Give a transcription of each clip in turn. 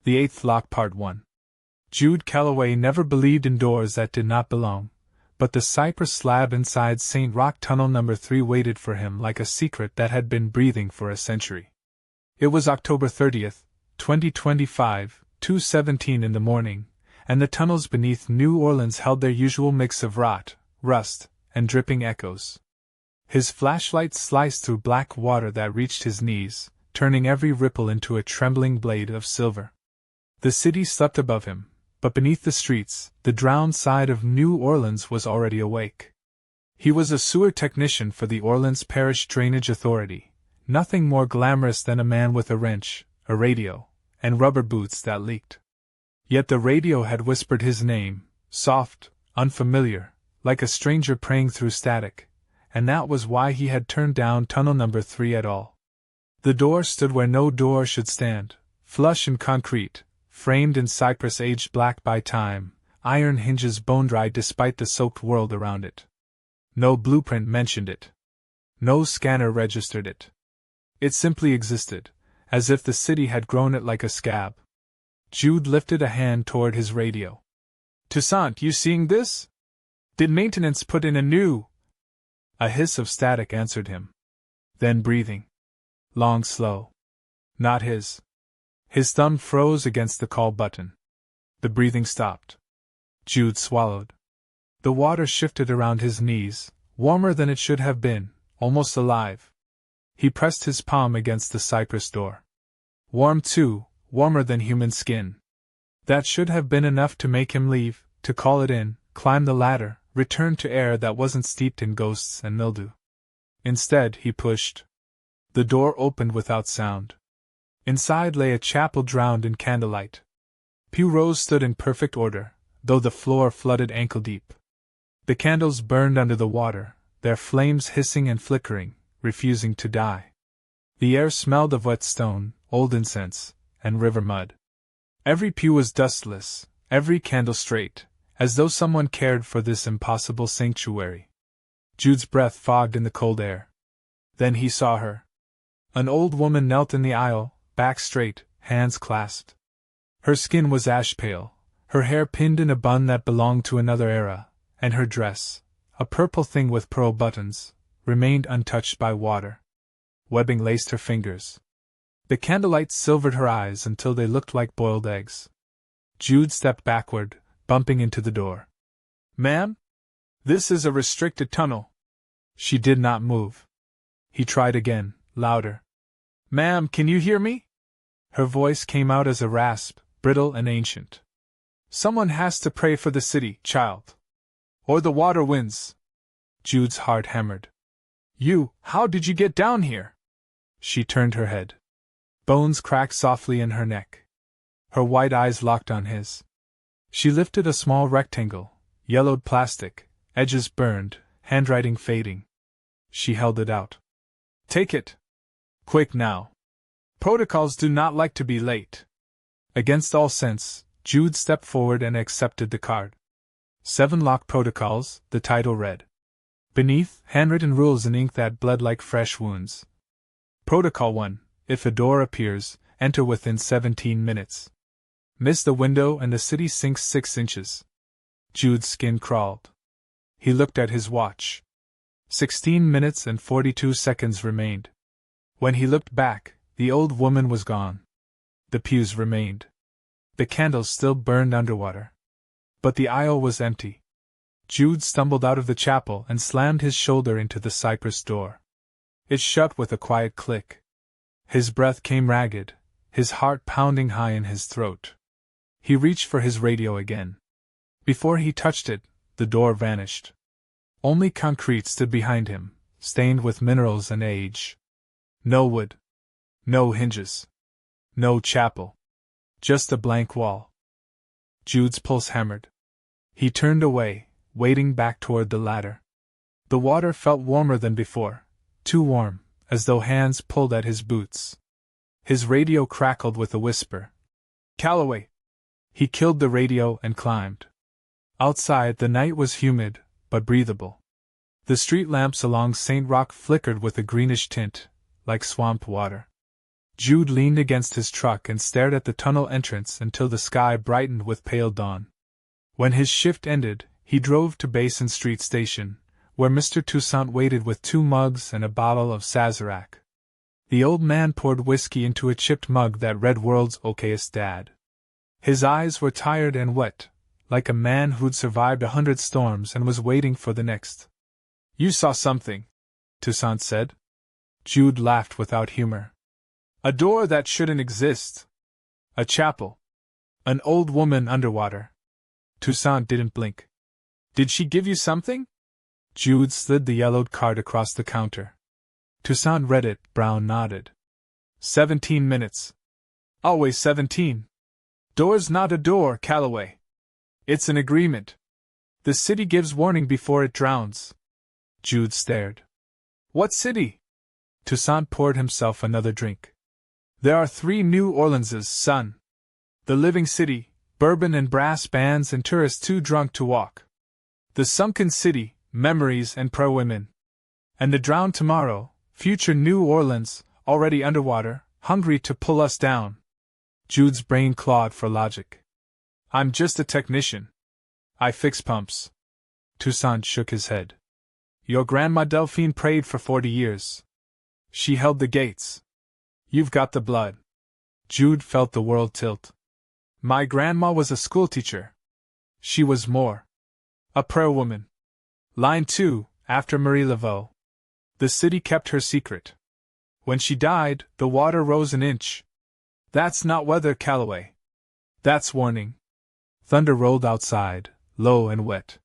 The Eighth Lock Part 1. Jude Calloway never believed in doors that did not belong, but the cypress slab inside St. Roch Tunnel No. 3 waited for him like a secret that had been breathing for a century. It was October 30th, 2025, 2:17 in the morning, and the tunnels beneath New Orleans held their usual mix of rot, rust, and dripping echoes. His flashlight sliced through black water that reached his knees, turning every ripple into a trembling blade of silver. The city slept above him, but beneath the streets, the drowned side of New Orleans was already awake. He was a sewer technician for the Orleans Parish Drainage Authority, nothing more glamorous than a man with a wrench, a radio, and rubber boots that leaked. Yet the radio had whispered his name, soft, unfamiliar, like a stranger praying through static, and that was why he had turned down Tunnel No. 3 at all. The door stood where no door should stand, flush and concrete, framed in cypress aged black by time, iron hinges bone-dried despite the soaked world around it. No blueprint mentioned it. No scanner registered it. It simply existed, as if the city had grown it like a scab. Jude lifted a hand toward his radio. "Toussaint, you seeing this? Did maintenance put in a new—" A hiss of static answered him. Then breathing. Long, slow. Not his. His thumb froze against the call button. The breathing stopped. Jude swallowed. The water shifted around his knees, warmer than it should have been, almost alive. He pressed his palm against the cypress door. Warm too, warmer than human skin. That should have been enough to make him leave, to call it in, climb the ladder, return to air that wasn't steeped in ghosts and mildew. Instead, he pushed. The door opened without sound. Inside lay a chapel drowned in candlelight. Pew rows stood in perfect order, though the floor flooded ankle-deep. The candles burned under the water, their flames hissing and flickering, refusing to die. The air smelled of wet stone, old incense, and river mud. Every pew was dustless, every candle straight, as though someone cared for this impossible sanctuary. Jude's breath fogged in the cold air. Then he saw her. An old woman knelt in the aisle, back straight, hands clasped. Her skin was ash-pale, her hair pinned in a bun that belonged to another era, and her dress, a purple thing with pearl buttons, remained untouched by water. Webbing laced her fingers. The candlelight silvered her eyes until they looked like boiled eggs. Jude stepped backward, bumping into the door. "Ma'am? This is a restricted tunnel." She did not move. He tried again, louder. "Ma'am, can you hear me?" Her voice came out as a rasp, brittle and ancient. "Someone has to pray for the city, child. Or the water wins." Jude's heart hammered. How did you get down here?" She turned her head. Bones cracked softly in her neck. Her white eyes locked on his. She lifted a small rectangle, yellowed plastic, edges burned, handwriting fading. She held it out. "Take it. Quick now. Protocols do not like to be late." Against all sense, Jude stepped forward and accepted the card. 7 Lock Protocols, the title read. Beneath, handwritten rules in ink that bled like fresh wounds. Protocol 1. If a door appears, enter within 17 minutes. Miss the window and the city sinks 6 inches. Jude's skin crawled. He looked at his watch. 16 minutes and 42 seconds remained. When he looked back, the old woman was gone. The pews remained. The candles still burned underwater. But the aisle was empty. Jude stumbled out of the chapel and slammed his shoulder into the cypress door. It shut with a quiet click. His breath came ragged, his heart pounding high in his throat. He reached for his radio again. Before he touched it, the door vanished. Only concrete stood behind him, stained with minerals and age. No wood. No hinges. No chapel. Just a blank wall. Jude's pulse hammered. He turned away, wading back toward the ladder. The water felt warmer than before, too warm, as though hands pulled at his boots. His radio crackled with a whisper. "Calloway!" He killed the radio and climbed. Outside, the night was humid, but breathable. The street lamps along St. Roch flickered with a greenish tint, like swamp water. Jude leaned against his truck and stared at the tunnel entrance until the sky brightened with pale dawn. When his shift ended, he drove to Basin Street Station, where Mr. Toussaint waited with 2 mugs and a bottle of Sazerac. The old man poured whiskey into a chipped mug that read "World's Okayest Dad." His eyes were tired and wet, like a man who'd survived 100 storms and was waiting for the next. "You saw something," Toussaint said. Jude laughed without humor. "A door that shouldn't exist. A chapel. An old woman underwater." Toussaint didn't blink. "Did she give you something?" Jude slid the yellowed card across the counter. Toussaint read it. Brown nodded. 17 minutes. Always 17. Door's not a door, Calloway. It's an agreement. The city gives warning before it drowns. Jude stared. "What city?" Toussaint poured himself another drink. "There are 3 New Orleanses, son. The Living City, bourbon and brass bands and tourists too drunk to walk. The Sunken City, memories and prayer women. And the Drowned Tomorrow, future New Orleans, already underwater, hungry to pull us down." Jude's brain clawed for logic. "I'm just a technician. I fix pumps." Toussaint shook his head. "Your Grandma Delphine prayed for 40 years. She held the gates. You've got the blood." Jude felt the world tilt. "My grandma was a schoolteacher. She was more. A prayer woman. Line 2, after Marie Laveau. The city kept her secret. When she died, the water rose an inch. That's not weather, Calloway. That's warning." Thunder rolled outside, low and wet.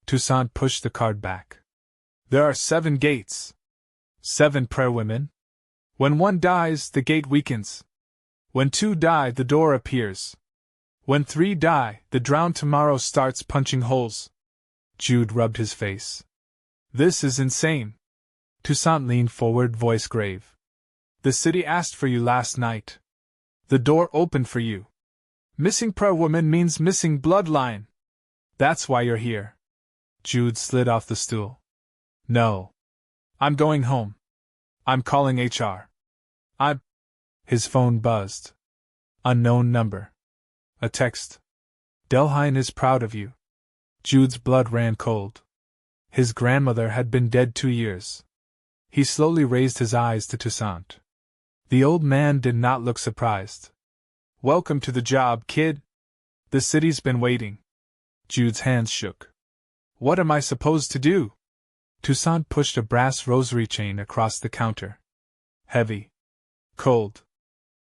Toussaint pushed the card back. "There are 7 gates. 7 prayer women. When 1 dies, the gate weakens. When 2 die, the door appears. When 3 die, the Drowned Tomorrow starts punching holes." Jude rubbed his face. "This is insane." Toussaint leaned forward, voice grave. "The city asked for you last night. The door opened for you. Missing prayer woman means missing bloodline. That's why you're here." Jude slid off the stool. "No. I'm going home. I'm calling HR. I'm—" His phone buzzed. Unknown number. A text. "Delphine is proud of you." Jude's blood ran cold. His grandmother had been dead 2 years. He slowly raised his eyes to Toussaint. The old man did not look surprised. "Welcome to the job, kid. The city's been waiting." Jude's hands shook. "What am I supposed to do?" Toussaint pushed a brass rosary chain across the counter. Heavy. Cold.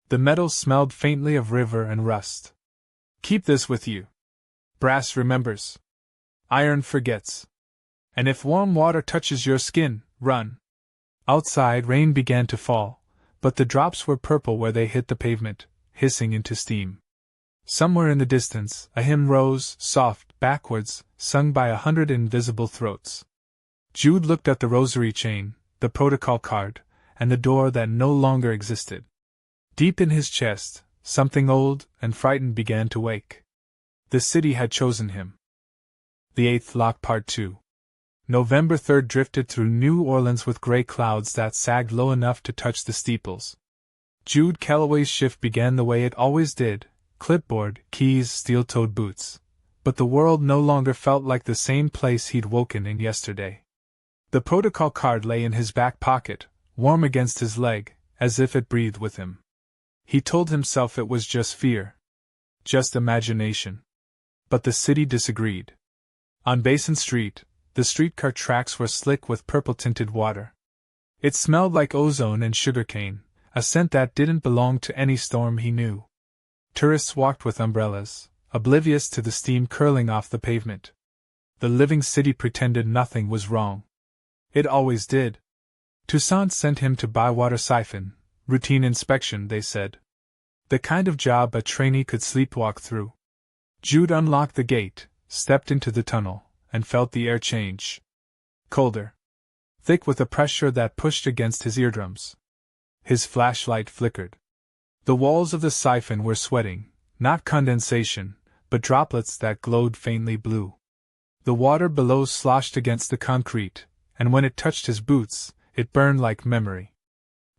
The metal smelled faintly of river and rust. "Keep this with you. Brass remembers. Iron forgets. And if warm water touches your skin, run." Outside, rain began to fall, but the drops were purple where they hit the pavement, hissing into steam. Somewhere in the distance, a hymn rose, soft, backwards, sung by 100 invisible throats. Jude looked at the rosary chain, the protocol card, and the door that no longer existed. Deep in his chest, something old and frightened began to wake. The city had chosen him. The 8th Lock Part 2. November 3rd drifted through New Orleans with gray clouds that sagged low enough to touch the steeples. Jude Calloway's shift began the way it always did, clipboard, keys, steel-toed boots. But the world no longer felt like the same place he'd woken in yesterday. The protocol card lay in his back pocket, warm against his leg, as if it breathed with him. He told himself it was just fear. Just imagination. But the city disagreed. On Basin Street, the streetcar tracks were slick with purple-tinted water. It smelled like ozone and sugarcane, a scent that didn't belong to any storm he knew. Tourists walked with umbrellas, oblivious to the steam curling off the pavement. The living city pretended nothing was wrong. It always did. Toussaint sent him to Bywater Siphon, routine inspection, they said. The kind of job a trainee could sleepwalk through. Jude unlocked the gate, stepped into the tunnel, and felt the air change. Colder. Thick with a pressure that pushed against his eardrums. His flashlight flickered. The walls of the siphon were sweating, not condensation, but droplets that glowed faintly blue. The water below sloshed against the concrete, and when it touched his boots, it burned like memory.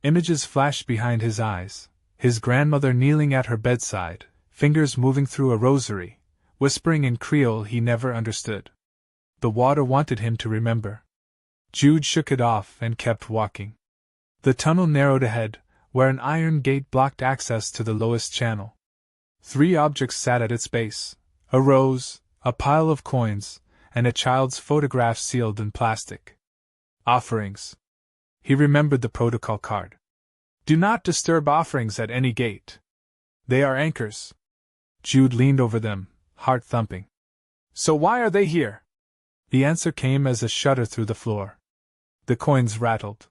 Images flashed behind his eyes, his grandmother kneeling at her bedside, fingers moving through a rosary, whispering in Creole he never understood. The water wanted him to remember. Jude shook it off and kept walking. The tunnel narrowed ahead, where an iron gate blocked access to the lowest channel. 3 objects sat at its base: a rose, a pile of coins, and a child's photograph sealed in plastic. Offerings. He remembered the protocol card. Do not disturb offerings at any gate. They are anchors. Jude leaned over them, heart thumping. So why are they here? The answer came as a shudder through the floor. The coins rattled.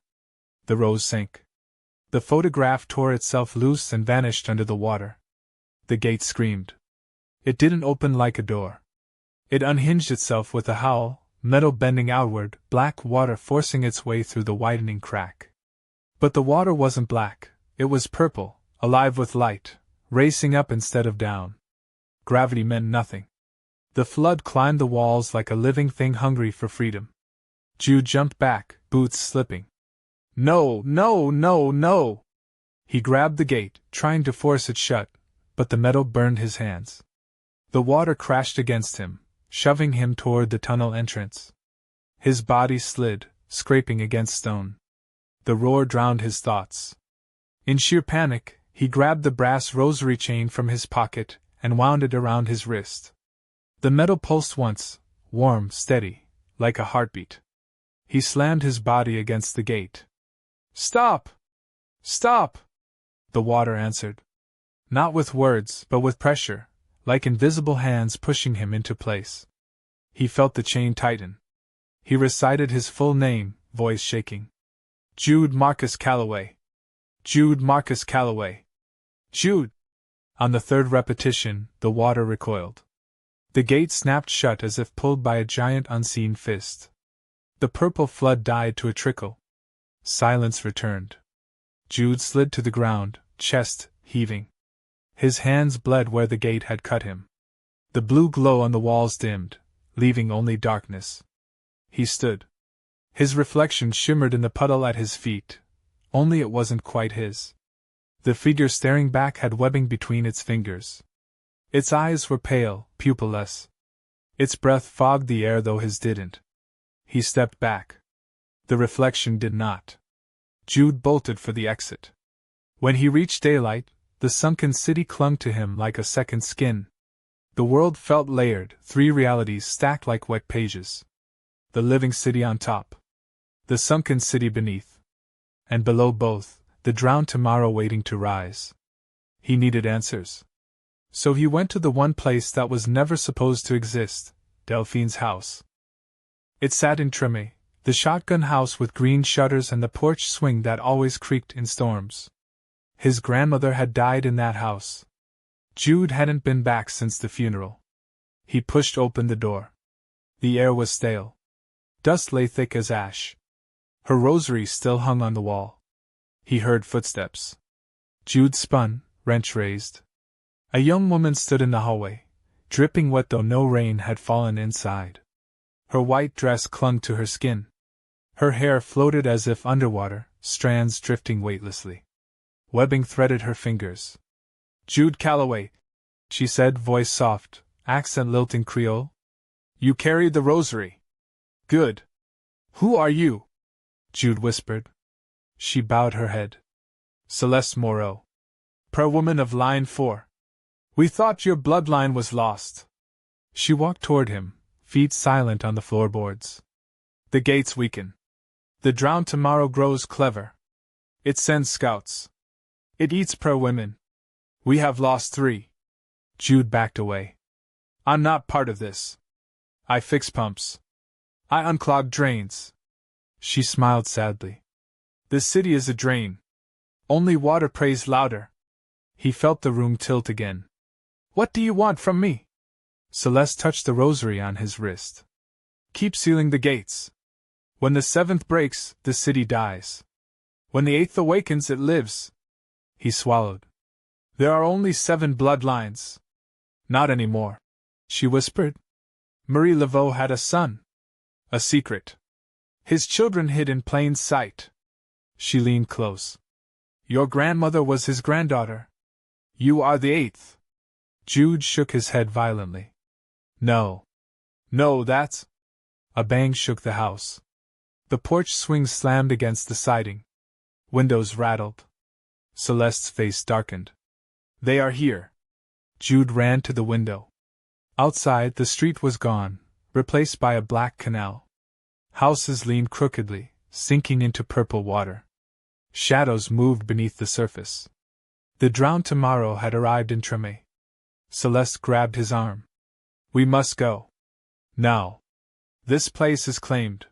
The rose sank. The photograph tore itself loose and vanished under the water. The gate screamed. It didn't open like a door. It unhinged itself with a howl, metal bending outward, black water forcing its way through the widening crack. But the water wasn't black, it was purple, alive with light, racing up instead of down. Gravity meant nothing. The flood climbed the walls like a living thing hungry for freedom. Jude jumped back, boots slipping. No, no, no, no! He grabbed the gate, trying to force it shut, but the metal burned his hands. The water crashed against him, shoving him toward the tunnel entrance. His body slid, scraping against stone. The roar drowned his thoughts. In sheer panic, he grabbed the brass rosary chain from his pocket and wound it around his wrist. The metal pulsed once, warm, steady, like a heartbeat. He slammed his body against the gate. Stop! Stop! The water answered. Not with words, but with pressure, like invisible hands pushing him into place. He felt the chain tighten. He recited his full name, voice shaking. Jude Marcus Calloway. Jude Marcus Calloway. Jude! On the 3rd repetition, the water recoiled. The gate snapped shut as if pulled by a giant unseen fist. The purple flood died to a trickle. Silence returned. Jude slid to the ground, chest heaving. His hands bled where the gate had cut him. The blue glow on the walls dimmed, leaving only darkness. He stood. His reflection shimmered in the puddle at his feet, only it wasn't quite his. The figure staring back had webbing between its fingers. Its eyes were pale, pupilless. Its breath fogged the air though his didn't. He stepped back. The reflection did not. Jude bolted for the exit. When he reached daylight, the sunken city clung to him like a second skin. The world felt layered, 3 realities stacked like wet pages. The living city on top. The sunken city beneath. And below both, the drowned tomorrow waiting to rise. He needed answers. So he went to the one place that was never supposed to exist, Delphine's house. It sat in Treme, the shotgun house with green shutters and the porch swing that always creaked in storms. His grandmother had died in that house. Jude hadn't been back since the funeral. He pushed open the door. The air was stale. Dust lay thick as ash. Her rosary still hung on the wall. He heard footsteps. Jude spun, wrench raised. A young woman stood in the hallway, dripping wet though no rain had fallen inside. Her white dress clung to her skin. Her hair floated as if underwater, strands drifting weightlessly. Webbing threaded her fingers. Jude Calloway, she said, voice soft, accent lilting Creole. You carried the rosary. Good. Who are you? Jude whispered. She bowed her head. Celeste Moreau. Prayer-woman of line 4. We thought your bloodline was lost. She walked toward him, feet silent on the floorboards. The gates weaken. The drowned tomorrow grows clever. It sends scouts. It eats prayer-women. We have lost 3. Jude backed away. I'm not part of this. I fix pumps. I unclog drains. She smiled sadly. This city is a drain. Only water prays louder. He felt the room tilt again. What do you want from me? Celeste touched the rosary on his wrist. Keep sealing the gates. When the 7th breaks, the city dies. When the 8th awakens, it lives. He swallowed. There are only 7 bloodlines. Not anymore, she whispered. Marie Laveau had a son. A secret. His children hid in plain sight. She leaned close. Your grandmother was his granddaughter. You are the 8th. Jude shook his head violently. No. No, that's... A bang shook the house. The porch swing slammed against the siding. Windows rattled. Celeste's face darkened. They are here. Jude ran to the window. Outside, the street was gone, replaced by a black canal. Houses leaned crookedly, sinking into purple water. Shadows moved beneath the surface. The drowned tomorrow had arrived in Treme. Celeste grabbed his arm. We must go. Now. This place is claimed.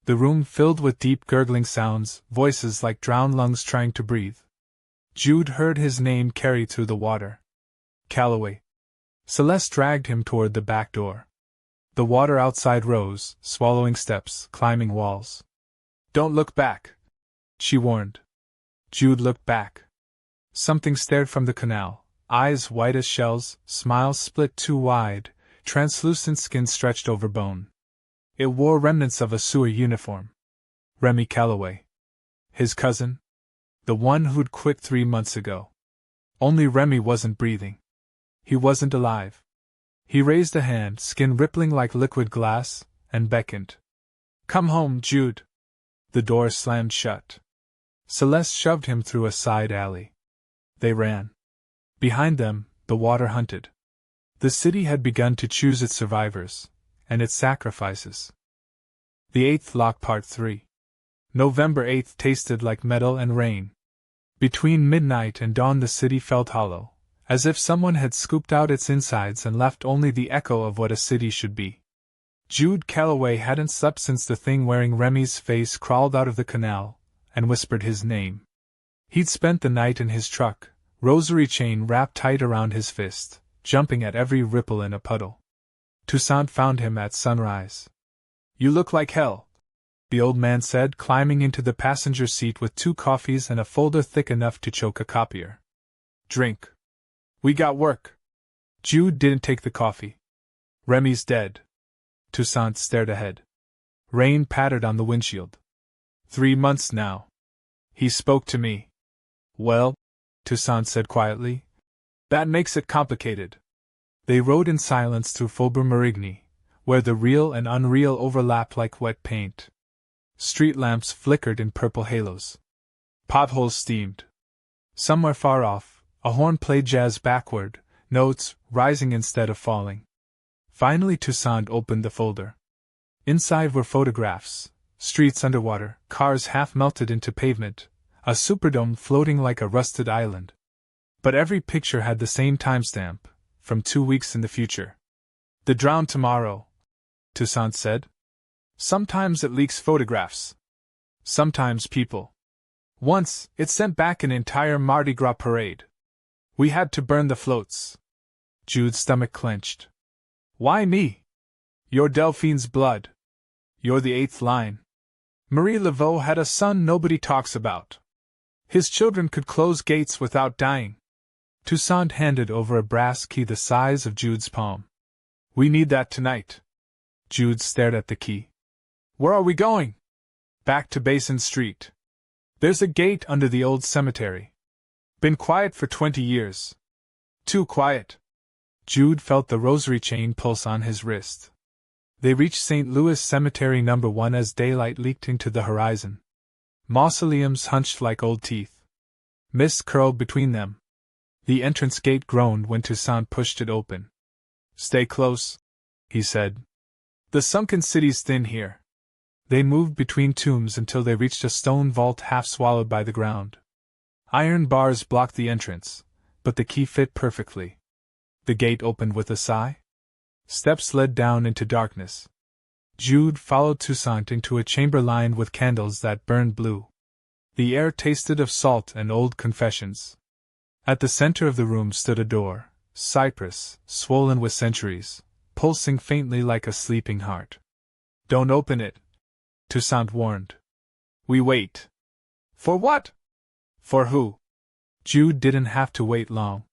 The room filled with deep gurgling sounds, voices like drowned lungs trying to breathe. Jude heard his name carried through the water. Calloway. Celeste dragged him toward the back door. The water outside rose, swallowing steps, climbing walls. Don't look back, she warned. Jude looked back. Something stared from the canal, eyes white as shells, smiles split too wide, translucent skin stretched over bone. It wore remnants of a sewer uniform. Remy Calloway. His cousin? The one who'd quit 3 months ago. Only Remy wasn't breathing. He wasn't alive. He raised a hand, skin rippling like liquid glass, and beckoned. Come home, Jude. The door slammed shut. Celeste shoved him through a side alley. They ran. Behind them, the water hunted. The city had begun to choose its survivors, and its sacrifices. The 8th Lock Part 3. November 8th tasted like metal and rain. Between midnight and dawn the city felt hollow, as if someone had scooped out its insides and left only the echo of what a city should be. Jude Calloway hadn't slept since the thing wearing Remy's face crawled out of the canal and whispered his name. He'd spent the night in his truck, rosary chain wrapped tight around his fist, jumping at every ripple in a puddle. Toussaint found him at sunrise. You look like hell, the old man said, climbing into the passenger seat with 2 coffees and a folder thick enough to choke a copier. Drink. We got work. Jude didn't take the coffee. Remy's dead. Toussaint stared ahead. Rain pattered on the windshield. 3 months now. He spoke to me. Well, Toussaint said quietly, that makes it complicated. They rode in silence through Faubourg Marigny, where the real and unreal overlapped like wet paint. Street lamps flickered in purple halos. Potholes steamed. Somewhere far off, a horn played jazz backward, notes rising instead of falling. Finally Toussaint opened the folder. Inside were photographs, streets underwater, cars half melted into pavement, a superdome floating like a rusted island. But every picture had the same timestamp, from 2 weeks in the future. The drowned tomorrow, Toussaint said. Sometimes it leaks photographs. Sometimes people. Once, it sent back an entire Mardi Gras parade. We had to burn the floats. Jude's stomach clenched. Why me? You're Delphine's blood. You're the 8th line. Marie Laveau had a son nobody talks about. His children could close gates without dying. Toussaint handed over a brass key the size of Jude's palm. We need that tonight. Jude stared at the key. Where are we going? Back to Basin Street. There's a gate under the old cemetery. Been quiet for 20 years. Too quiet. Jude felt the rosary chain pulse on his wrist. They reached St. Louis Cemetery No. 1 as daylight leaked into the horizon. Mausoleums hunched like old teeth. Mist curled between them. The entrance gate groaned when Toussaint pushed it open. Stay close, he said. The sunken city's thin here. They moved between tombs until they reached a stone vault half swallowed by the ground. Iron bars blocked the entrance, but the key fit perfectly. The gate opened with a sigh. Steps led down into darkness. Jude followed Toussaint into a chamber lined with candles that burned blue. The air tasted of salt and old confessions. At the center of the room stood a door, cypress, swollen with centuries, pulsing faintly like a sleeping heart. Don't open it, Toussaint warned. We wait. For what? For who? Jude didn't have to wait long.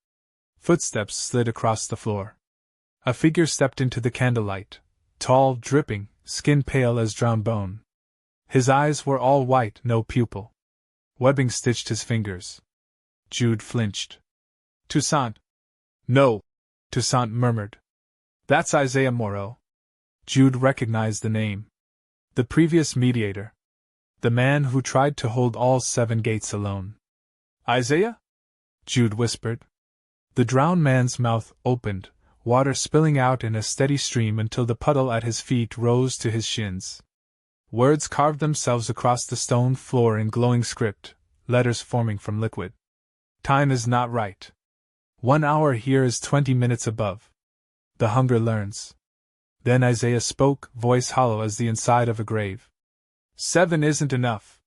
Footsteps slid across the floor. A figure stepped into the candlelight, tall, dripping, skin pale as drowned bone. His eyes were all white, no pupil. Webbing stitched his fingers. Jude flinched. Toussaint. No, Toussaint murmured. That's Isaiah Moreau. Jude recognized the name. The previous mediator. The man who tried to hold all 7 gates alone. Isaiah? Jude whispered. The drowned man's mouth opened, water spilling out in a steady stream until the puddle at his feet rose to his shins. Words carved themselves across the stone floor in glowing script, letters forming from liquid. Time is not right. 1 hour here is 20 minutes above. The hunger learns. Then Isaiah spoke, voice hollow as the inside of a grave. 7 isn't enough.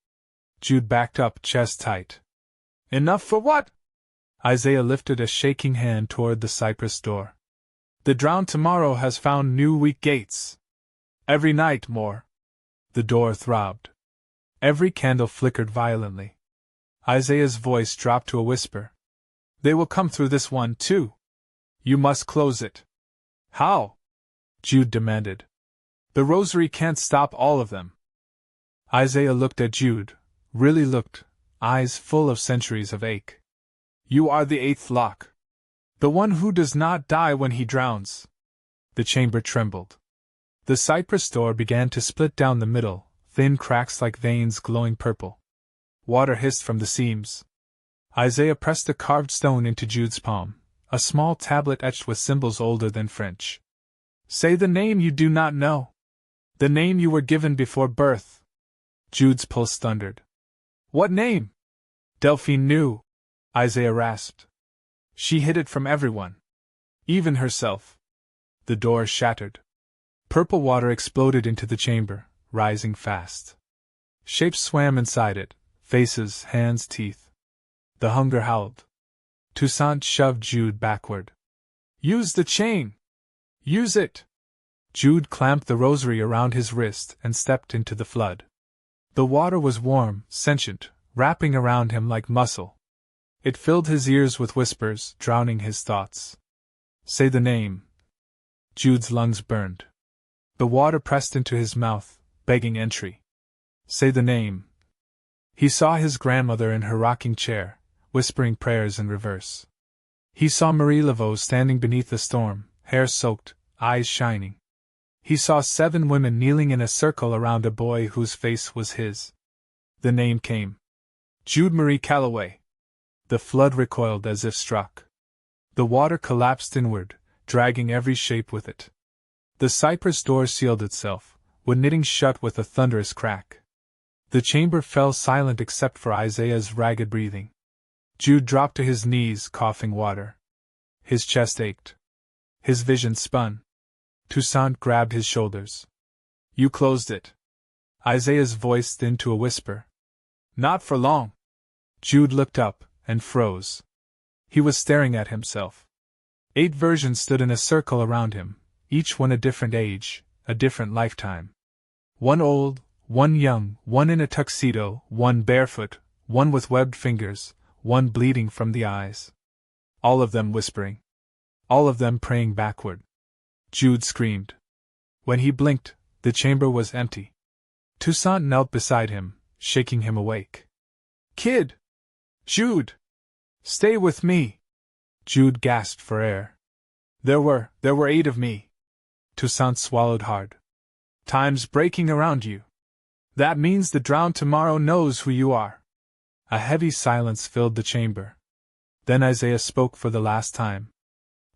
Jude backed up, chest tight. Enough for what? Isaiah lifted a shaking hand toward the cypress door. The drowned tomorrow has found new weak gates. Every night more. The door throbbed. Every candle flickered violently. Isaiah's voice dropped to a whisper. They will come through this one, too. You must close it. How? Jude demanded. The rosary can't stop all of them. Isaiah looked at Jude, really looked, eyes full of centuries of ache. You are the 8th lock. The one who does not die when he drowns. The chamber trembled. The cypress door began to split down the middle, thin cracks like veins glowing purple. Water hissed from the seams. Isaiah pressed the carved stone into Jude's palm, a small tablet etched with symbols older than French. Say the name you do not know. The name you were given before birth. Jude's pulse thundered. What name? Delphine knew, Isaiah rasped. She hid it from everyone. Even herself. The door shattered. Purple water exploded into the chamber, rising fast. Shapes swam inside it, faces, hands, teeth. The hunger howled. Toussaint shoved Jude backward. Use the chain! Use it! Jude clamped the rosary around his wrist and stepped into the flood. The water was warm, sentient, wrapping around him like muscle. It filled his ears with whispers, drowning his thoughts. Say the name. Jude's lungs burned. The water pressed into his mouth, begging entry. Say the name. He saw his grandmother in her rocking chair, whispering prayers in reverse. He saw Marie Laveau standing beneath the storm, hair soaked, eyes shining. He saw 7 women kneeling in a circle around a boy whose face was his. The name came. Jude Marie Calloway. The flood recoiled as if struck. The water collapsed inward, dragging every shape with it. The cypress door sealed itself, knitting shut with a thunderous crack. The chamber fell silent except for Isaiah's ragged breathing. Jude dropped to his knees, coughing water. His chest ached. His vision spun. Toussaint grabbed his shoulders. You closed it. Isaiah's voice thinned to a whisper. Not for long. Jude looked up, and froze. He was staring at himself. 8 versions stood in a circle around him, each one a different age, a different lifetime. One old, one young, one in a tuxedo, one barefoot, one with webbed fingers, one bleeding from the eyes. All of them whispering. All of them praying backward. Jude screamed. When he blinked, the chamber was empty. Toussaint knelt beside him, shaking him awake. Kid! Jude! Stay with me! Jude gasped for air. There were 8 of me. Toussaint swallowed hard. Time's breaking around you. That means the drowned tomorrow knows who you are. A heavy silence filled the chamber. Then Isaiah spoke for the last time.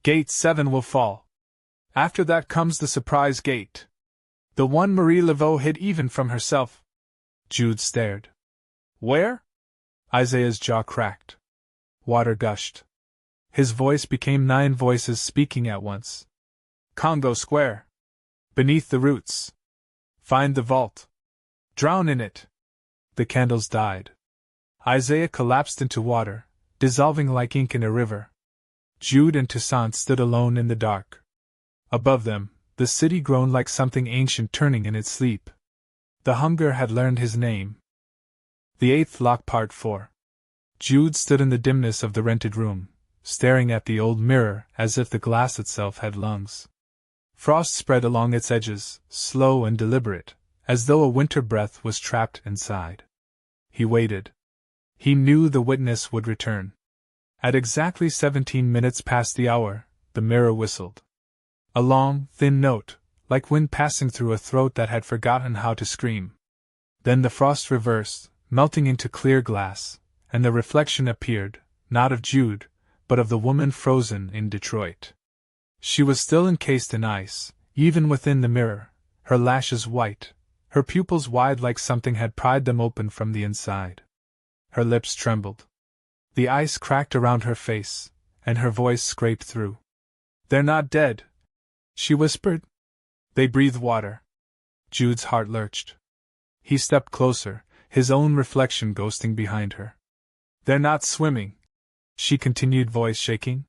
Gate 7 will fall. After that comes the surprise gate. The one Marie Laveau hid even from herself. Jude stared. Where? Isaiah's jaw cracked. Water gushed. His voice became 9 voices speaking at once. Congo Square. Beneath the roots. Find the vault. Drown in it. The candles died. Isaiah collapsed into water, dissolving like ink in a river. Jude and Toussaint stood alone in the dark. Above them, the city groaned like something ancient turning in its sleep. The hunger had learned his name. The 8th lock, Part 4. Jude stood in the dimness of the rented room, staring at the old mirror as if the glass itself had lungs. Frost spread along its edges, slow and deliberate, as though a winter breath was trapped inside. He waited. He knew the witness would return. At exactly 17 minutes past the hour, the mirror whistled. A long, thin note, like wind passing through a throat that had forgotten how to scream. Then the frost reversed, melting into clear glass, and the reflection appeared, not of Jude, but of the woman frozen in Detroit. She was still encased in ice, even within the mirror, her lashes white, her pupils wide like something had pried them open from the inside. Her lips trembled. The ice cracked around her face, and her voice scraped through. "They're not dead," she whispered. "They breathe water." Jude's heart lurched. He stepped closer, his own reflection ghosting behind her. "They're not swimming," she continued, voice shaking.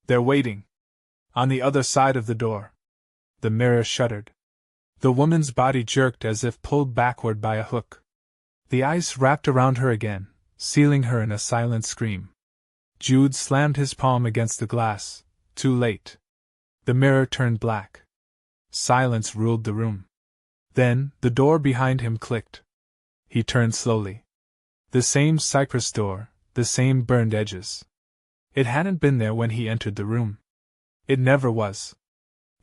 "They're waiting. On the other side of the door." The mirror shuddered. The woman's body jerked as if pulled backward by a hook. The ice wrapped around her again, sealing her in a silent scream. Jude slammed his palm against the glass, too late. The mirror turned black. Silence ruled the room. Then, the door behind him clicked. He turned slowly. The same cypress door, the same burned edges. It hadn't been there when he entered the room. It never was.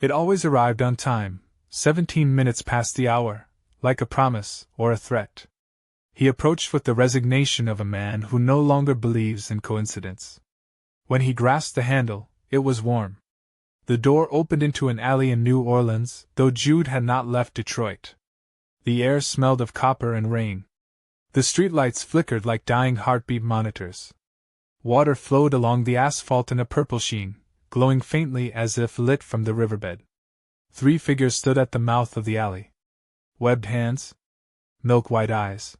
It always arrived on time, 17 minutes past the hour, like a promise or a threat. He approached with the resignation of a man who no longer believes in coincidence. When he grasped the handle, it was warm. The door opened into an alley in New Orleans, though Jude had not left Detroit. The air smelled of copper and rain. The streetlights flickered like dying heartbeat monitors. Water flowed along the asphalt in a purple sheen, glowing faintly as if lit from the riverbed. 3 figures stood at the mouth of the alley. Webbed hands. Milk-white eyes.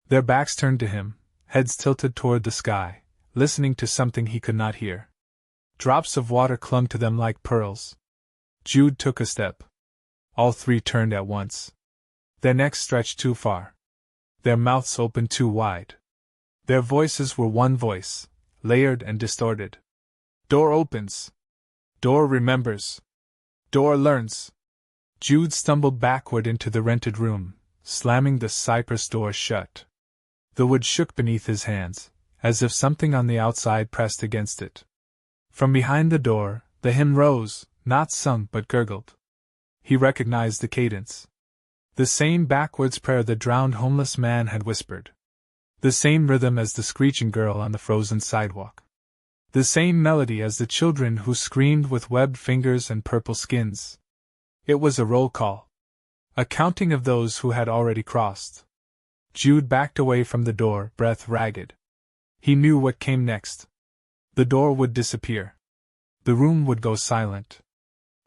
Their backs turned to him, heads tilted toward the sky, listening to something he could not hear. Drops of water clung to them like pearls. Jude took a step. All 3 turned at once. Their necks stretched too far. Their mouths opened too wide. Their voices were one voice, layered and distorted. Door opens. Door remembers. Door learns. Jude stumbled backward into the rented room, slamming the cypress door shut. The wood shook beneath his hands, as if something on the outside pressed against it. From behind the door, the hymn rose, not sung but gurgled. He recognized the cadence. The same backwards prayer the drowned homeless man had whispered. The same rhythm as the screeching girl on the frozen sidewalk. The same melody as the children who screamed with webbed fingers and purple skins. It was a roll call. A counting of those who had already crossed. Jude backed away from the door, breath ragged. He knew what came next. The door would disappear. The room would go silent.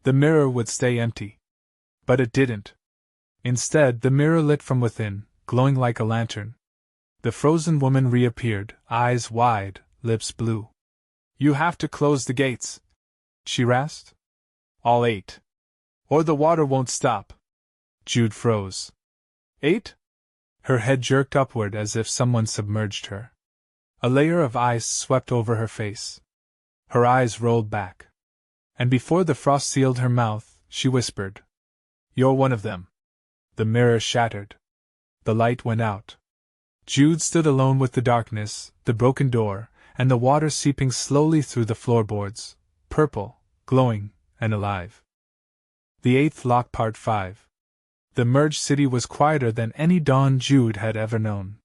The mirror would stay empty. But it didn't. Instead, the mirror lit from within, glowing like a lantern. The frozen woman reappeared, eyes wide, lips blue. "You have to close the gates," she rasped. "All 8. Or the water won't stop." Jude froze. 8? Her head jerked upward as if someone submerged her. A layer of ice swept over her face. Her eyes rolled back. And before the frost sealed her mouth, she whispered, "You're one of them." The mirror shattered. The light went out. Jude stood alone with the darkness, the broken door, and the water seeping slowly through the floorboards, purple, glowing, and alive. The 8th Lock Part 5. The merged city was quieter than any dawn Jude had ever known.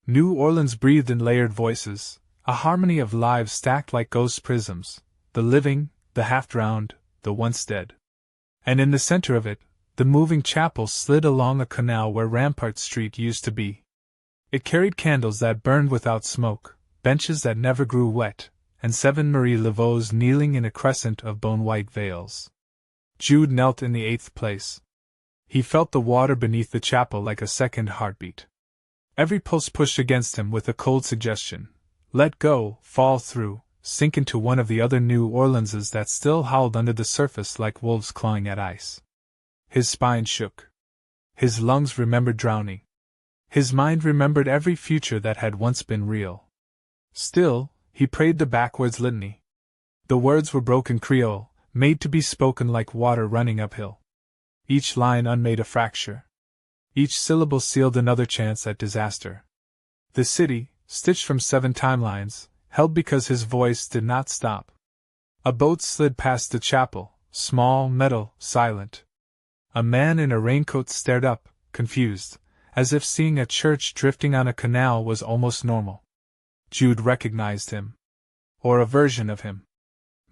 New Orleans breathed in layered voices, a harmony of lives stacked like ghost prisms, the living, the half-drowned, the once dead. And in the center of it, the moving chapel slid along a canal where Rampart Street used to be. It carried candles that burned without smoke, benches that never grew wet, and 7 Marie Laveaux kneeling in a crescent of bone-white veils. Jude knelt in the 8th place. He felt the water beneath the chapel like a second heartbeat. Every pulse pushed against him with a cold suggestion. Let go, fall through, sink into one of the other New Orleanses that still howled under the surface like wolves clawing at ice. His spine shook. His lungs remembered drowning. His mind remembered every future that had once been real. Still, he prayed the backwards litany. The words were broken Creole, made to be spoken like water running uphill. Each line unmade a fracture. Each syllable sealed another chance at disaster. The city, stitched from 7 timelines, held because his voice did not stop. A boat slid past the chapel, small, metal, silent. A man in a raincoat stared up, confused, as if seeing a church drifting on a canal was almost normal. Jude recognized him. Or a version of him.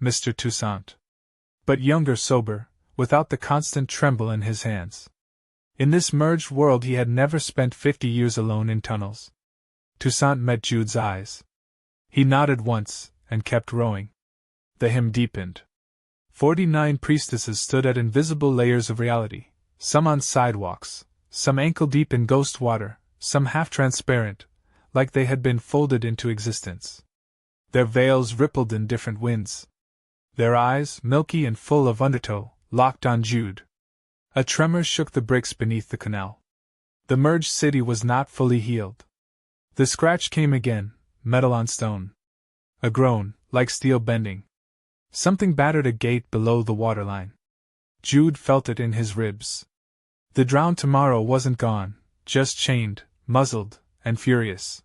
Mr. Toussaint. But younger, sober, without the constant tremble in his hands. In this merged world he had never spent 50 years alone in tunnels. Toussaint met Jude's eyes. He nodded once, and kept rowing. The hymn deepened. 49 priestesses stood at invisible layers of reality, some on sidewalks, some ankle-deep in ghost water, some half-transparent, like they had been folded into existence. Their veils rippled in different winds. Their eyes, milky and full of undertow, locked on Jude. A tremor shook the bricks beneath the canal. The merged city was not fully healed. The scratch came again, metal on stone. A groan, like steel bending. Something battered a gate below the waterline. Jude felt it in his ribs. The drowned tomorrow wasn't gone, just chained, muzzled, and furious.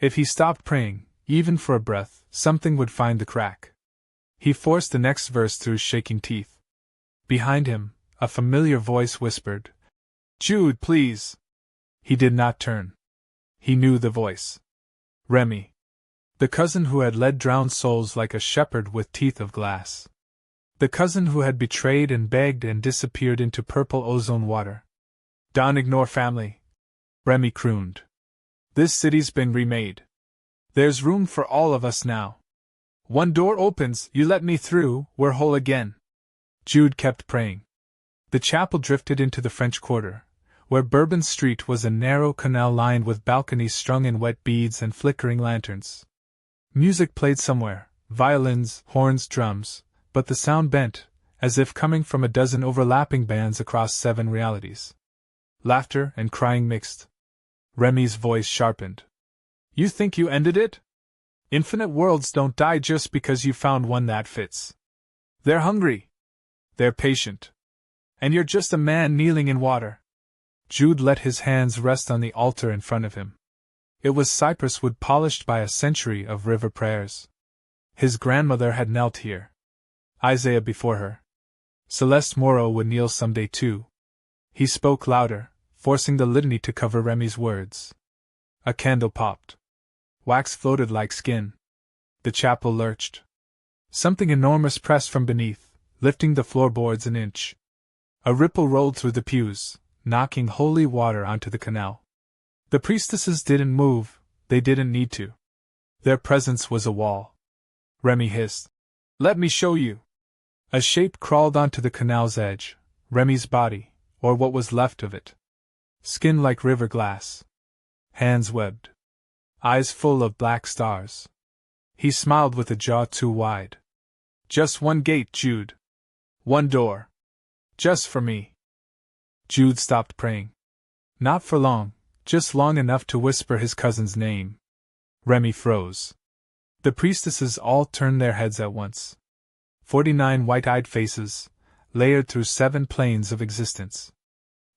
If he stopped praying, even for a breath, something would find the crack. He forced the next verse through shaking teeth. Behind him, a familiar voice whispered, "Jude, please." He did not turn. He knew the voice. Remy. The cousin who had led drowned souls like a shepherd with teeth of glass. The cousin who had betrayed and begged and disappeared into purple ozone water. "Don't ignore family," Remy crooned. "This city's been remade. There's room for all of us now. One door opens, you let me through, we're whole again." Jude kept praying. The chapel drifted into the French Quarter, where Bourbon Street was a narrow canal lined with balconies strung in wet beads and flickering lanterns. Music played somewhere, violins, horns, drums, but the sound bent, as if coming from a dozen overlapping bands across 7 realities. Laughter and crying mixed. Remy's voice sharpened. "You think you ended it? Infinite worlds don't die just because you found one that fits. They're hungry. They're patient. And you're just a man kneeling in water." Jude let his hands rest on the altar in front of him. It was cypress wood polished by a century of river prayers. His grandmother had knelt here. Isaiah before her. Celeste Moreau would kneel someday too. He spoke louder, forcing the litany to cover Remy's words. A candle popped. Wax floated like skin. The chapel lurched. Something enormous pressed from beneath, lifting the floorboards an inch. A ripple rolled through the pews, knocking holy water onto the canal. The priestesses didn't move, they didn't need to. Their presence was a wall. Remy hissed, "Let me show you." A shape crawled onto the canal's edge, Remy's body, or what was left of it. Skin like river glass. Hands webbed. Eyes full of black stars. He smiled with a jaw too wide. "Just one gate, Jude. One door. Just for me." Jude stopped praying. Not for long, just long enough to whisper his cousin's name. Remy froze. The priestesses all turned their heads at once. 49 white-eyed faces, layered through 7 planes of existence.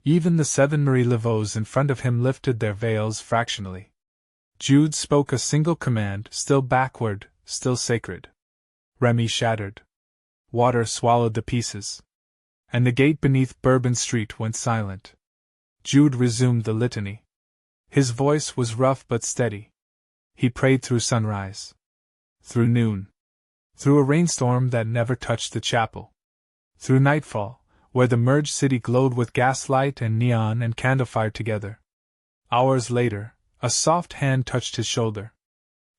Even the 7 Marie Laveaux in front of him lifted their veils fractionally. Jude spoke a single command, still backward, still sacred. Remy shattered. Water swallowed the pieces. And the gate beneath Bourbon Street went silent. Jude resumed the litany. His voice was rough but steady. He prayed through sunrise. Through noon. Through a rainstorm that never touched the chapel. Through nightfall, where the merged city glowed with gaslight and neon and candlefire together. Hours later, a soft hand touched his shoulder.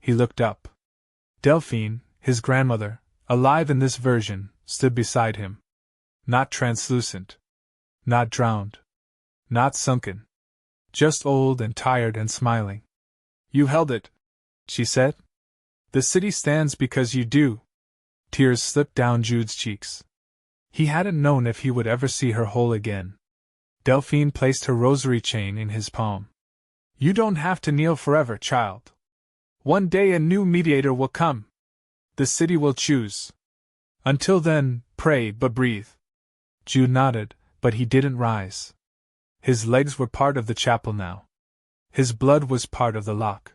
He looked up. Delphine, his grandmother, alive in this version, stood beside him. Not translucent. Not drowned. Not sunken. Just old and tired and smiling. "You held it," she said. "The city stands because you do." Tears slipped down Jude's cheeks. He hadn't known if he would ever see her whole again. Delphine placed her rosary chain in his palm. "You don't have to kneel forever, child. One day a new mediator will come. The city will choose. Until then, pray but breathe." Jude nodded, but he didn't rise. His legs were part of the chapel now. His blood was part of the lock.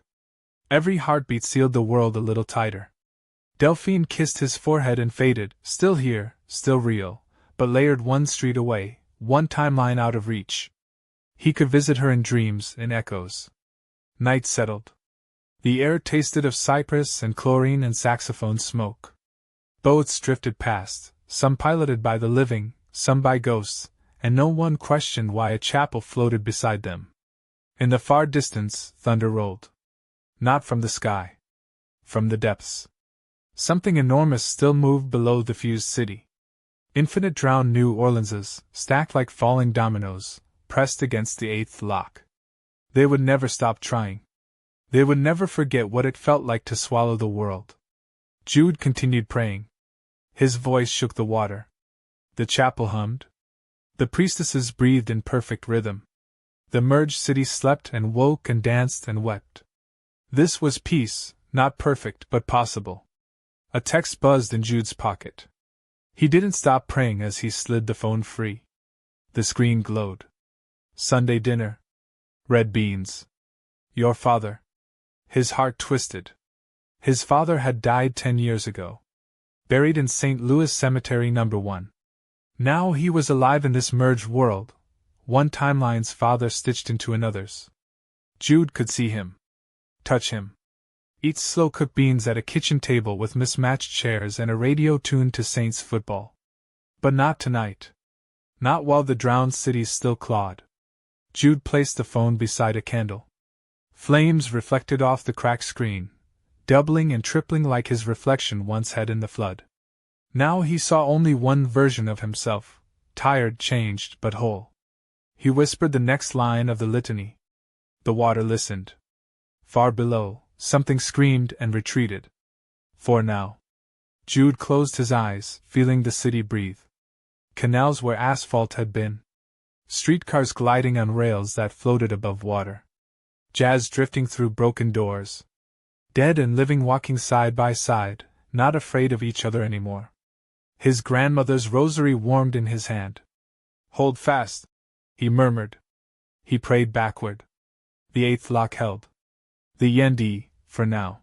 Every heartbeat sealed the world a little tighter. Delphine kissed his forehead and faded, still here, still real, but layered one street away, one timeline out of reach. He could visit her in dreams, in echoes. Night settled. The air tasted of cypress and chlorine and saxophone smoke. Boats drifted past, some piloted by the living, some by ghosts, and no one questioned why a chapel floated beside them. In the far distance, thunder rolled. Not from the sky. From the depths. Something enormous still moved below the fused city. Infinite drowned New Orleanses, stacked like falling dominoes, pressed against the eighth lock. They would never stop trying. They would never forget what it felt like to swallow the world. Jude continued praying. His voice shook the water. The chapel hummed. The priestesses breathed in perfect rhythm. The merged city slept and woke and danced and wept. This was peace, not perfect but possible. A text buzzed in Jude's pocket. He didn't stop praying as he slid the phone free. The screen glowed. Sunday dinner. Red beans. Your father. His heart twisted. His father had died 10 years ago. Buried in St. Louis Cemetery No. 1. Now he was alive in this merged world, one timeline's father stitched into another's. Jude could see him. Touch him. Eat slow-cooked beans at a kitchen table with mismatched chairs and a radio tuned to Saints football. But not tonight. Not while the drowned cities still clawed. Jude placed the phone beside a candle. Flames reflected off the cracked screen, doubling and tripling like his reflection once had in the flood. Now he saw only one version of himself, tired, changed, but whole. He whispered the next line of the litany. The water listened. Far below, something screamed and retreated. For now. Jude closed his eyes, feeling the city breathe. Canals where asphalt had been. Streetcars gliding on rails that floated above water. Jazz drifting through broken doors. Dead and living walking side by side, not afraid of each other anymore. His grandmother's rosary warmed in his hand. Hold fast, he murmured. He prayed backward. The eighth lock held. The Yendi, for now.